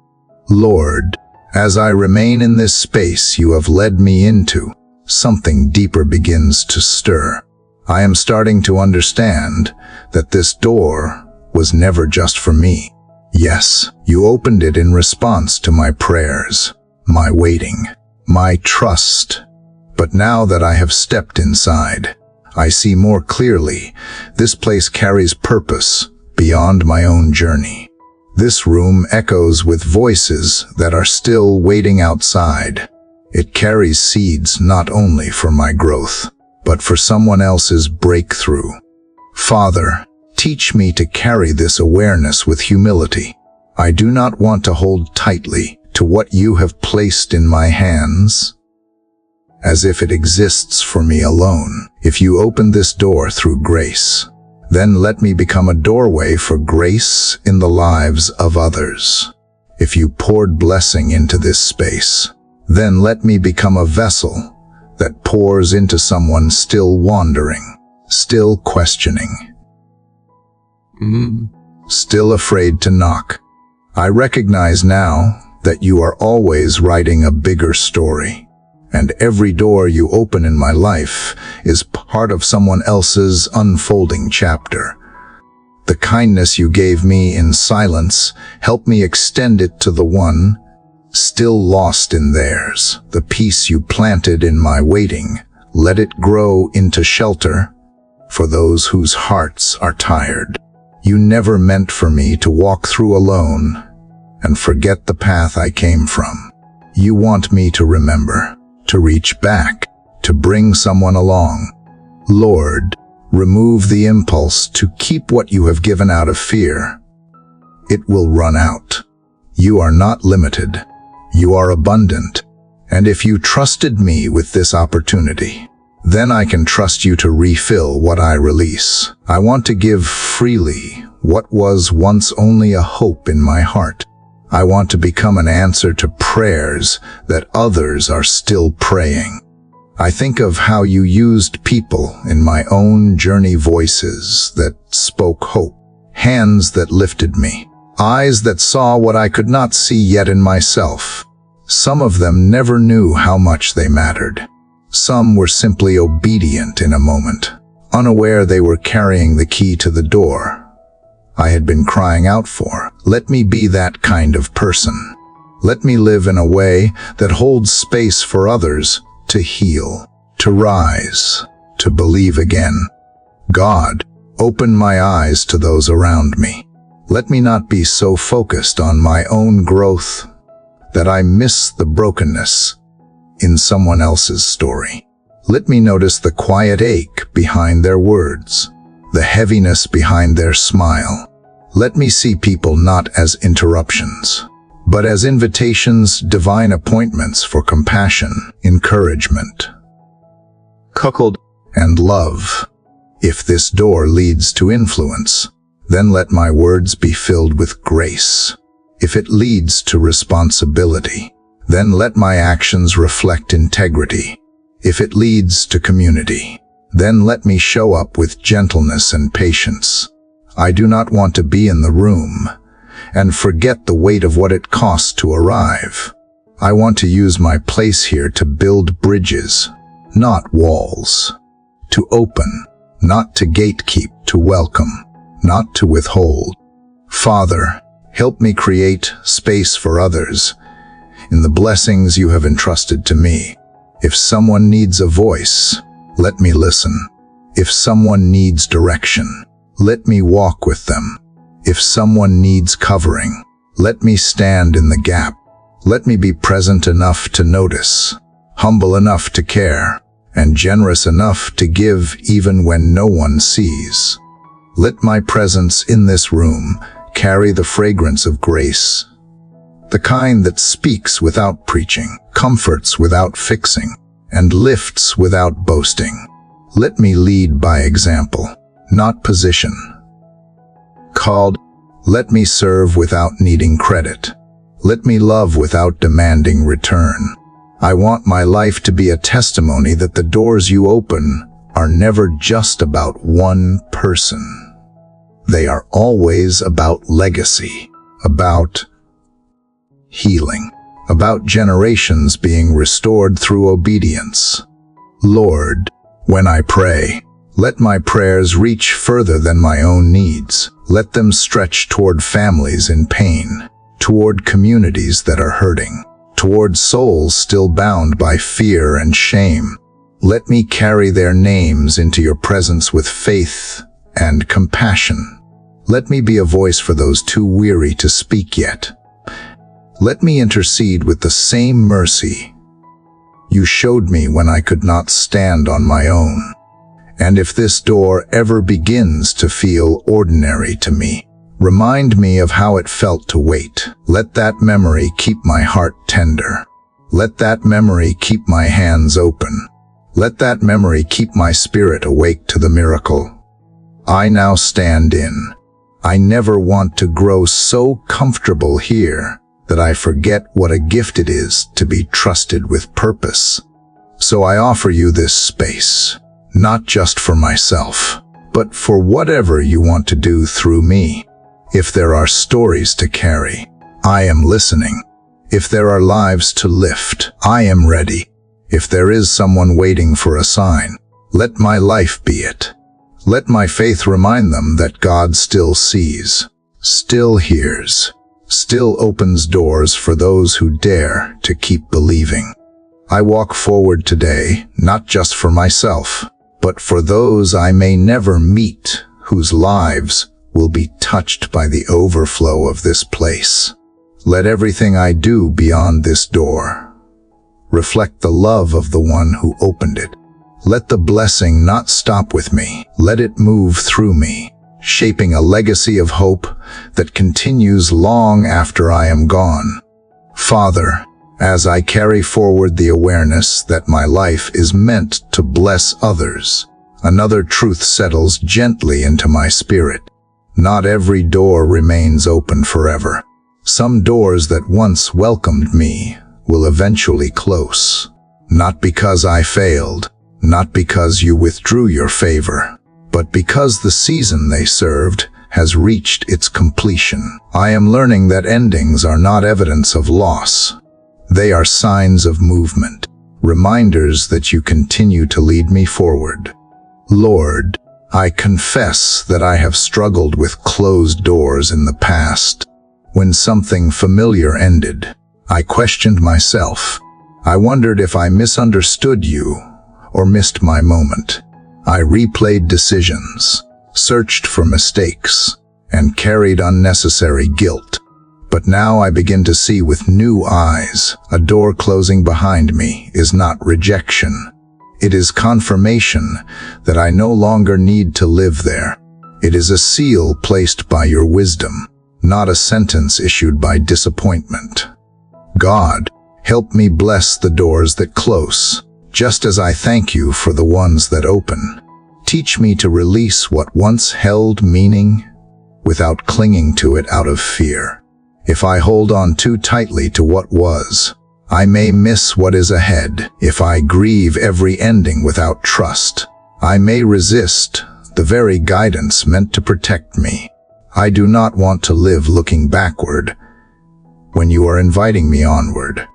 Lord, as I remain in this space you have led me into, something deeper begins to stir. I am starting to understand that this door was never just for me. Yes, you opened it in response to my prayers, my waiting, my trust. But now that I have stepped inside, I see more clearly. This place carries purpose beyond my own journey. This room echoes with voices that are still waiting outside. It carries seeds not only for my growth, but for someone else's breakthrough. Father, teach me to carry this awareness with humility. I do not want to hold tightly to what you have placed in my hands, as if it exists for me alone. If you open this door through grace, then let me become a doorway for grace in the lives of others. If you poured blessing into this space, then let me become a vessel that pours into someone still wandering, still questioning, still afraid to knock. I recognize now that you are always writing a bigger story, and every door you open in my life is part of someone else's unfolding chapter. The kindness you gave me in silence, help me extend it to the one still lost in theirs. The peace you planted in my waiting, let it grow into shelter for those whose hearts are tired. You never meant for me to walk through alone and forget the path I came from. You want me to remember, to reach back, to bring someone along. Lord, remove the impulse to keep what you have given out of fear. It will run out. You are not limited. You are abundant. And if you trusted me with this opportunity, then I can trust you to refill what I release. I want to give freely what was once only a hope in my heart. I want to become an answer to prayers that others are still praying. I think of how you used people in my own journey, voices that spoke hope, hands that lifted me, eyes that saw what I could not see yet in myself. Some of them never knew how much they mattered. Some were simply obedient in a moment, unaware they were carrying the key to the door I had been crying out for. Let me be that kind of person. Let me live in a way that holds space for others to heal, to rise, to believe again. God, open my eyes to those around me. Let me not be so focused on my own growth that I miss the brokenness in someone else's story. Let me notice the quiet ache behind their words, the heaviness behind their smile. Let me see people not as interruptions, but as invitations, divine appointments for compassion, encouragement, cuckold, and love. If this door leads to influence, then let my words be filled with grace. If it leads to responsibility, then let my actions reflect integrity. If it leads to community, then let me show up with gentleness and patience. I do not want to be in the room and forget the weight of what it costs to arrive. I want to use my place here to build bridges, not walls. To open, not to gatekeep, to welcome, not to withhold. Father, help me create space for others in the blessings you have entrusted to me. If someone needs a voice, let me listen. If someone needs direction, let me walk with them. If someone needs covering, let me stand in the gap. Let me be present enough to notice, humble enough to care, and generous enough to give even when no one sees. Let my presence in this room carry the fragrance of grace, the kind that speaks without preaching, comforts without fixing, and lifts without boasting. Let me lead by example, not position. Called, let me serve without needing credit. Let me love without demanding return. I want my life to be a testimony that the doors you open are never just about one person. They are always about legacy, about healing, about generations being restored through obedience. Lord, when I pray, let my prayers reach further than my own needs. Let them stretch toward families in pain, toward communities that are hurting, toward towards souls still bound by fear and shame. Let me carry their names into your presence with faith and compassion. Let me be a voice for those too weary to speak yet. Let me intercede with the same mercy you showed me when I could not stand on my own. And if this door ever begins to feel ordinary to me, remind me of how it felt to wait. Let that memory keep my heart tender. Let that memory keep my hands open. Let that memory keep my spirit awake to the miracle I now stand in. I never want to grow so comfortable here that I forget what a gift it is to be trusted with purpose. So I offer you this space, not just for myself, but for whatever you want to do through me. If there are stories to carry, I am listening. If there are lives to lift, I am ready. If there is someone waiting for a sign, let my life be it. Let my faith remind them that God still sees, still hears, still opens doors for those who dare to keep believing. I walk forward today, not just for myself, but for those I may never meet, whose lives will be touched by the overflow of this place. Let everything I do beyond this door reflect the love of the one who opened it. Let the blessing not stop with me. Let it move through me, shaping a legacy of hope that continues long after I am gone. Father, as I carry forward the awareness that my life is meant to bless others, another truth settles gently into my spirit. Not every door remains open forever. Some doors that once welcomed me will eventually close. Not because I failed, not because you withdrew your favor, but because the season they served has reached its completion. I am learning that endings are not evidence of loss. They are signs of movement, reminders that you continue to lead me forward. Lord, I confess that I have struggled with closed doors in the past. When something familiar ended, I questioned myself. I wondered if I misunderstood you or missed my moment. I replayed decisions, searched for mistakes, and carried unnecessary guilt. But now I begin to see with new eyes. A door closing behind me is not rejection. It is confirmation that I no longer need to live there. It is a seal placed by your wisdom, not a sentence issued by disappointment. God, help me bless the doors that close, just as I thank you for the ones that open. Teach me to release what once held meaning without clinging to it out of fear. If I hold on too tightly to what was, I may miss what is ahead. If I grieve every ending without trust, I may resist the very guidance meant to protect me. I do not want to live looking backward when you are inviting me onward.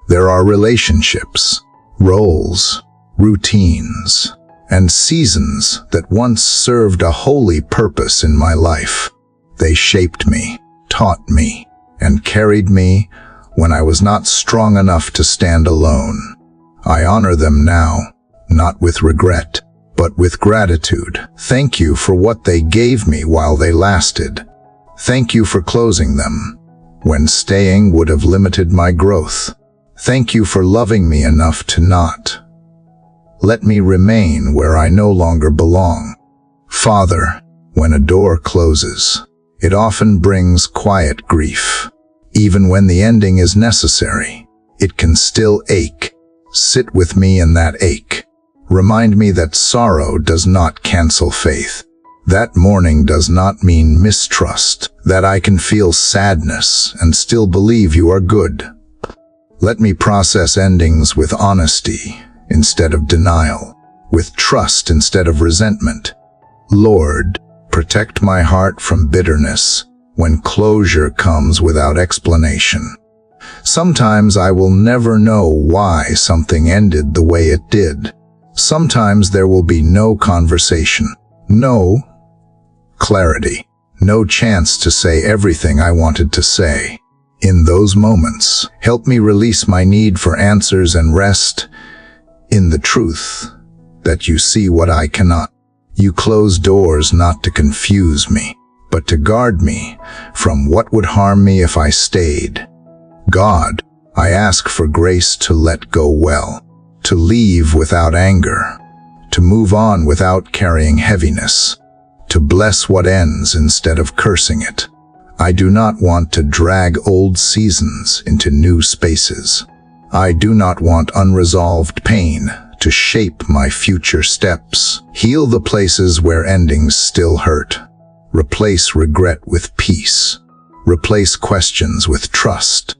There are relationships, roles, routines, and seasons that once served a holy purpose in my life. They shaped me, taught me, and carried me when I was not strong enough to stand alone. I honor them now, not with regret, but with gratitude. Thank you for what they gave me while they lasted. Thank you for closing them when staying would have limited my growth. Thank you for loving me enough to not let me remain where I no longer belong. Father, when a door closes, it often brings quiet grief. Even when the ending is necessary, it can still ache. Sit with me in that ache. Remind me that sorrow does not cancel faith. That mourning does not mean mistrust. That I can feel sadness and still believe you are good. Let me process endings with honesty instead of denial, with trust instead of resentment. Lord, protect my heart from bitterness when closure comes without explanation. Sometimes I will never know why something ended the way it did. Sometimes there will be no conversation, no clarity, no chance to say everything I wanted to say. In those moments, help me release my need for answers and rest in the truth that you see what I cannot. You close doors not to confuse me, but to guard me from what would harm me if I stayed. God, I ask for grace to let go well, to leave without anger, to move on without carrying heaviness, to bless what ends instead of cursing it. I do not want to drag old seasons into new spaces. I do not want unresolved pain to shape my future steps. Heal the places where endings still hurt. Replace regret with peace. Replace questions with trust.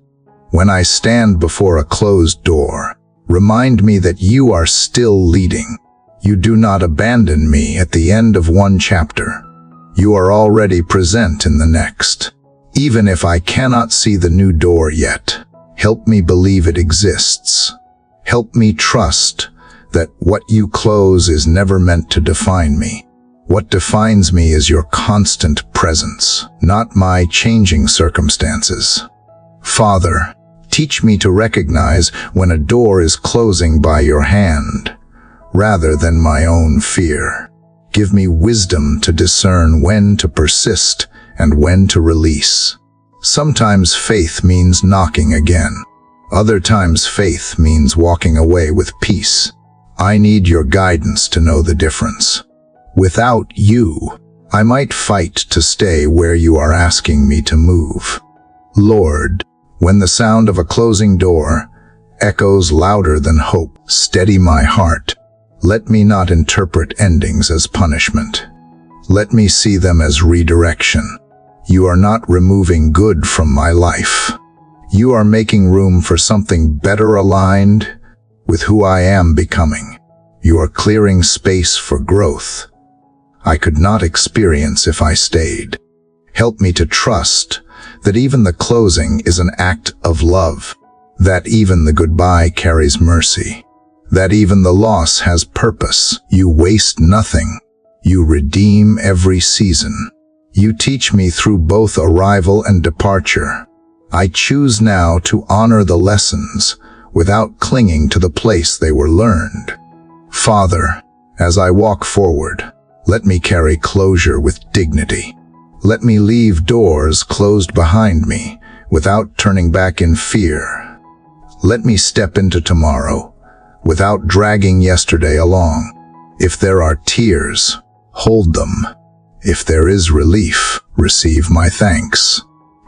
When I stand before a closed door, remind me that you are still leading. You do not abandon me at the end of one chapter. You are already present in the next. Even if I cannot see the new door yet, help me believe it exists. Help me trust that what you close is never meant to define me. What defines me is your constant presence, not my changing circumstances. Father, teach me to recognize when a door is closing by your hand, rather than my own fear. Give me wisdom to discern when to persist and when to release. Sometimes faith means knocking again. Other times faith means walking away with peace. I need your guidance to know the difference. Without you, I might fight to stay where you are asking me to move. Lord, when the sound of a closing door echoes louder than hope, steady my heart. Let me not interpret endings as punishment. Let me see them as redirection. You are not removing good from my life. You are making room for something better aligned with who I am becoming. You are clearing space for growth I could not experience if I stayed. Help me to trust that even the closing is an act of love, that even the goodbye carries mercy, that even the loss has purpose. You waste nothing. You redeem every season. You teach me through both arrival and departure. I choose now to honor the lessons without clinging to the place they were learned. Father, as I walk forward, let me carry closure with dignity. Let me leave doors closed behind me without turning back in fear. Let me step into tomorrow without dragging yesterday along. If there are tears, hold them. If there is relief, receive my thanks.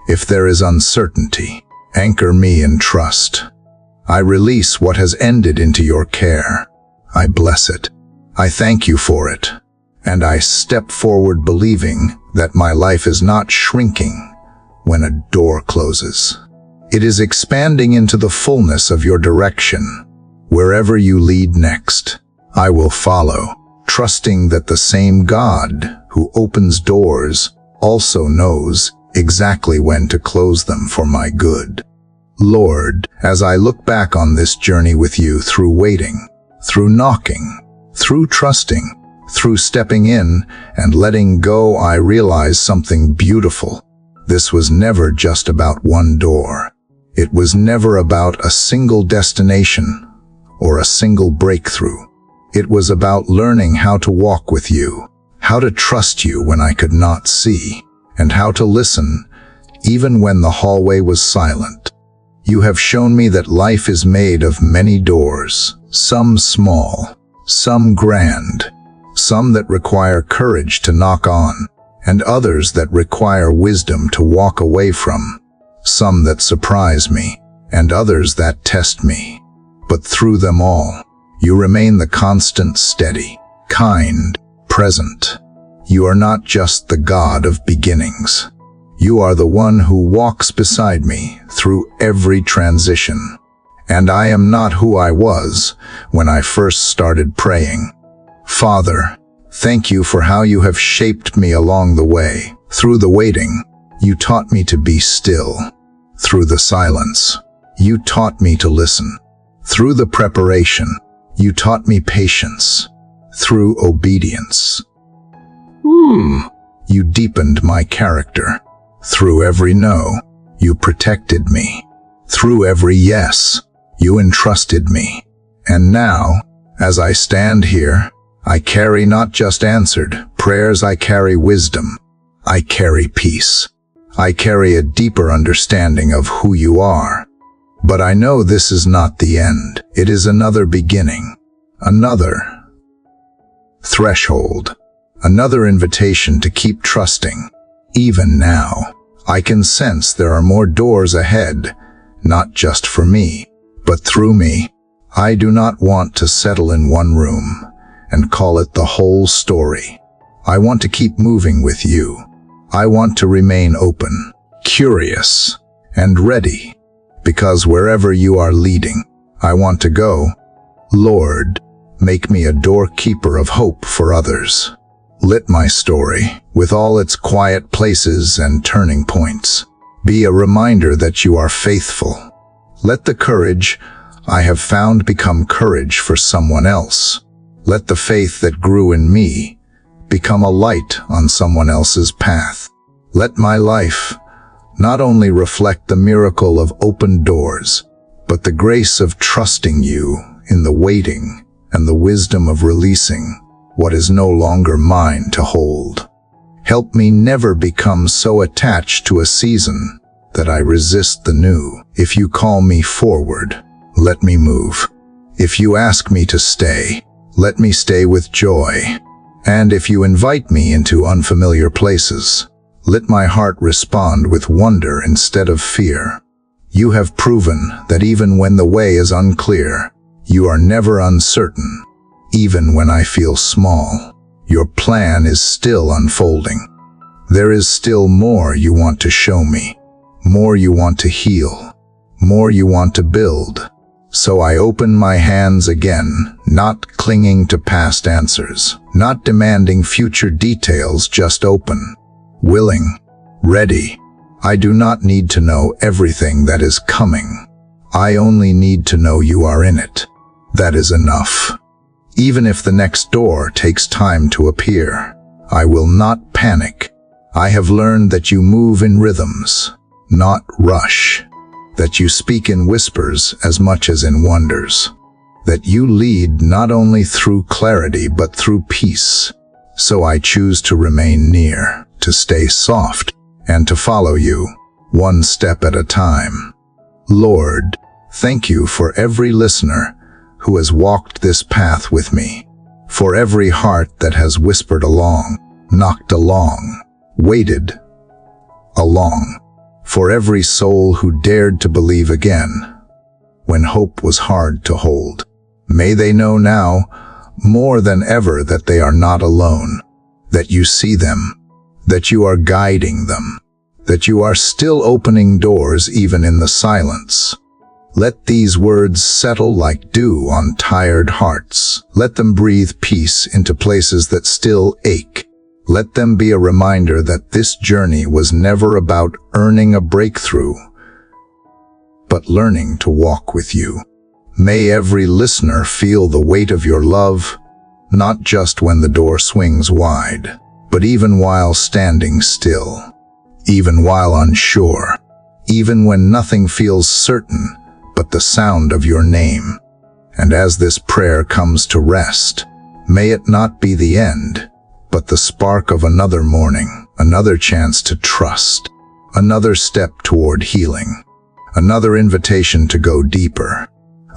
If there is uncertainty, anchor me in trust. I release what has ended into your care. I bless it. I thank you for it. And I step forward believing that my life is not shrinking when a door closes. It is expanding into the fullness of your direction. Wherever you lead next, I will follow, trusting that the same God who opens doors also knows exactly when to close them for my good. Lord, as I look back on this journey with you through waiting, through knocking, through trusting, through stepping in and letting go, I realize something beautiful. This was never just about one door. It was never about a single destination or a single breakthrough. It was about learning how to walk with you, how to trust you when I could not see, and how to listen even when the hallway was silent. You have shown me that life is made of many doors, some small, some grand, some that require courage to knock on, and others that require wisdom to walk away from, some that surprise me, and others that test me. But through them all, you remain the constant, steady, kind, present. You are not just the God of beginnings. You are the one who walks beside me through every transition. And I am not who I was when I first started praying. Father, thank you for how you have shaped me along the way. Through the waiting, you taught me to be still. Through the silence, you taught me to listen. Through the preparation, you taught me patience. Through obedience, you deepened my character. Through every no, You protected me. Through every yes, you entrusted me. And now, as I stand here, I carry not just answered prayers, I carry wisdom. I carry peace. I carry a deeper understanding of who you are. But I know this is not the end. It is another beginning, another threshold, another invitation to keep trusting. Even now, I can sense there are more doors ahead, not just for me, but through me. I do not want to settle in one room and call it the whole story. I want to keep moving with you. I want to remain open, curious, and ready, because wherever you are leading, I want to go. Lord, make me a doorkeeper of hope for others. Let my story, with all its quiet places and turning points, be a reminder that you are faithful. Let the courage I have found become courage for someone else. Let the faith that grew in me become a light on someone else's path. Let my life not only reflect the miracle of open doors, but the grace of trusting you in the waiting and the wisdom of releasing what is no longer mine to hold. Help me never become so attached to a season that I resist the new. If you call me forward, let me move. If you ask me to stay, let me stay with joy. And if you invite me into unfamiliar places, let my heart respond with wonder instead of fear. You have proven that even when the way is unclear, you are never uncertain. Even when I feel small, your plan is still unfolding. There is still more you want to show me, more you want to heal, more you want to build. So I open my hands again, not clinging to past answers, not demanding future details, just open, willing, ready. I do not need to know everything that is coming. I only need to know you are in it. That is enough. Even if the next door takes time to appear, I will not panic. I have learned that you move in rhythms, not rush. That you speak in whispers as much as in wonders. That you lead not only through clarity but through peace. So I choose to remain near, to stay soft, and to follow you, one step at a time. Lord, thank you for every listener who has walked this path with me, for every heart that has whispered along, knocked along, waited along, for every soul who dared to believe again when hope was hard to hold. May they know now, more than ever, that they are not alone, that you see them, that you are guiding them, that you are still opening doors even in the silence. Let these words settle like dew on tired hearts. Let them breathe peace into places that still ache. Let them be a reminder that this journey was never about earning a breakthrough, but learning to walk with you. May every listener feel the weight of your love, not just when the door swings wide, but even while standing still, even while unsure, even when nothing feels certain but the sound of your name. And as this prayer comes to rest, may it not be the end, but the spark of another morning, another chance to trust, another step toward healing, another invitation to go deeper.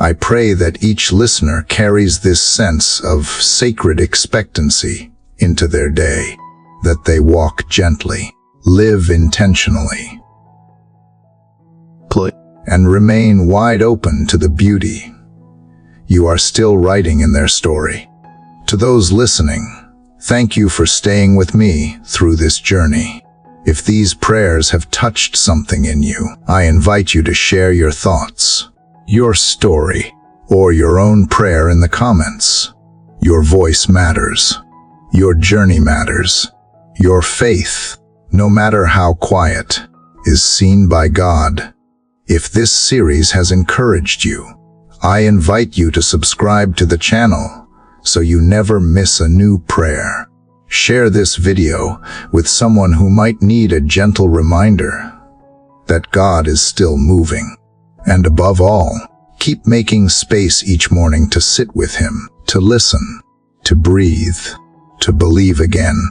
I pray that each listener carries this sense of sacred expectancy into their day, that they walk gently, live intentionally, and remain wide open to the beauty you are still writing in their story. To those listening, thank you for staying with me through this journey. If these prayers have touched something in you, I invite you to share your thoughts, your story, or your own prayer in the comments. Your voice matters. Your journey matters. Your faith, no matter how quiet, is seen by God. If this series has encouraged you, I invite you to subscribe to the channel so you never miss a new prayer. Share this video with someone who might need a gentle reminder that God is still moving. And above all, keep making space each morning to sit with Him, to listen, to breathe, to believe again.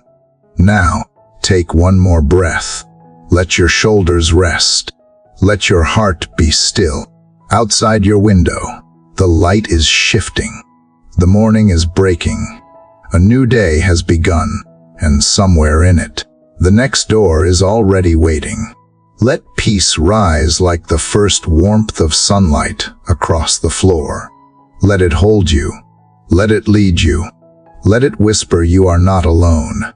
Now, take one more breath. Let your shoulders rest. Let your heart be still. Outside your window, the light is shifting. The morning is breaking. A new day has begun, and somewhere in it, the next door is already waiting. Let peace rise like the first warmth of sunlight across the floor. Let it hold you. Let it lead you. Let it whisper you are not alone.